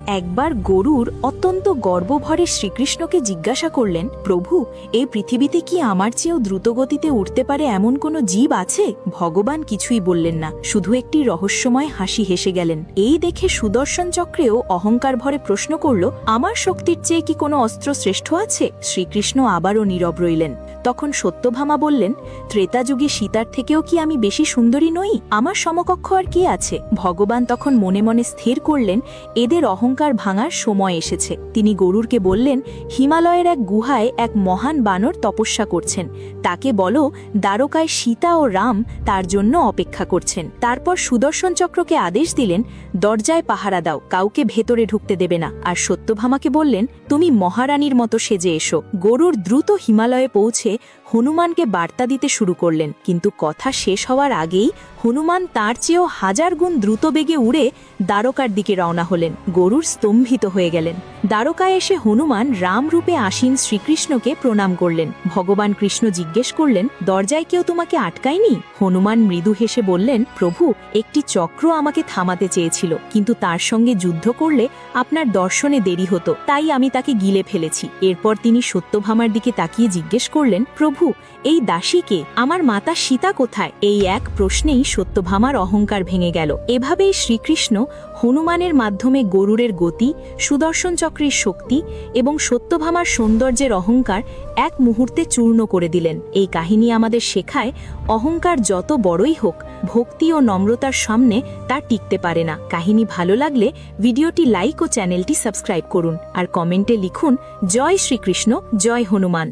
একবার গরুর অত্যন্ত গর্বভরে শ্রীকৃষ্ণকে জিজ্ঞাসা করলেন, প্রভু, এই পৃথিবীতে কি আমার চেয়েও দ্রুতগতিতে উঠতে পারে এমন কোনো জীব আছে? ভগবান কিছুই বললেন না, শুধু একটি রহস্যময় হাসি হেসে গেলেন। এই দেখে সুদর্শন চক্রেও অহংকার ভরে প্রশ্ন করল, আমার শক্তির চেয়ে কি কোনো অস্ত্র শ্রেষ্ঠ আছে? শ্রীকৃষ্ণ আবারও নীরব রইলেন। তখন সত্যভামা বললেন, ত্রেতাযুগে সীতার থেকেও কি আমি বেশি সুন্দরী নই? আমার সমকক্ষ আর কে আছে? ভগবান তখন মনে মনে স্থির করলেন, এদের অহংকার ভাঙার সময় এসেছে। তিনি গরুরকে বললেন, হিমালয়ের এক গুহায় এক মহান বানর তপস্যা করছেন, তাকে বলো দ্বারকায় সীতা ও রাম তার জন্য অপেক্ষা করছেন। তারপর সুদর্শন চক্রকে আদেশ দিলেন, দরজায় পাহারা দাও, কাউকে ভেতরে ঢুকতে দেবে না। আর সত্যভামাকে বললেন, তুমি মহারানীর মতো সেজে এসো। গরুর দ্রুত হিমালয়ে পৌঁছে হনুমানকে বার্তা দিতে শুরু করলেন, কিন্তু কথা শেষ হওয়ার আগেই হনুমান তার চেয়েও 1000 গুণ দ্রুত বেগে উড়ে দ্বারকার দিকে রওনা হলেন। গরুর স্তম্ভিত হয়ে গেলেন। দ্বারকায় এসে হনুমান রামরূপে আসীন শ্রীকৃষ্ণকে প্রণাম করলেন। ভগবান কৃষ্ণ জিজ্ঞেস করলেন, দরজায় কেউ তোমাকে আটকায়নি? হনুমান মৃদু হেসে বললেন, প্রভু, একটি চক্র আমাকে থামাতে চেয়েছিল, কিন্তু তার সঙ্গে যুদ্ধ করলে আপনার দর্শনে দেরি হতো, তাই আমি তাকে গিলে ফেলেছি। এরপর তিনি সত্যভামার দিকে তাকিয়ে জিজ্ঞেস করলেন, প্রভু, এই দাসীকে, আমার মাতা সীতা কোথায়? এই এক প্রশ্নেই সত্যভামার অহংকার ভেঙে গেল। এভাবেই শ্রীকৃষ্ণ হনুমানের মাধ্যমে গরুরের গতি, সুদর্শন চক্রের শক্তি এবং সত্যভামার সৌন্দর্যের অহংকার এক মুহূর্তে চূর্ণ করে দিলেন। এই কাহিনী আমাদের শেখায়, অহংকার যত বড়ই হোক, ভক্তি ও নম্রতার সামনে তা টিকতে পারে না। কাহিনী ভালো লাগলে ভিডিওটি লাইক ও চ্যানেলটি সাবস্ক্রাইব করুন, আর কমেন্টে লিখুন, জয় শ্রীকৃষ্ণ, জয় হনুমান।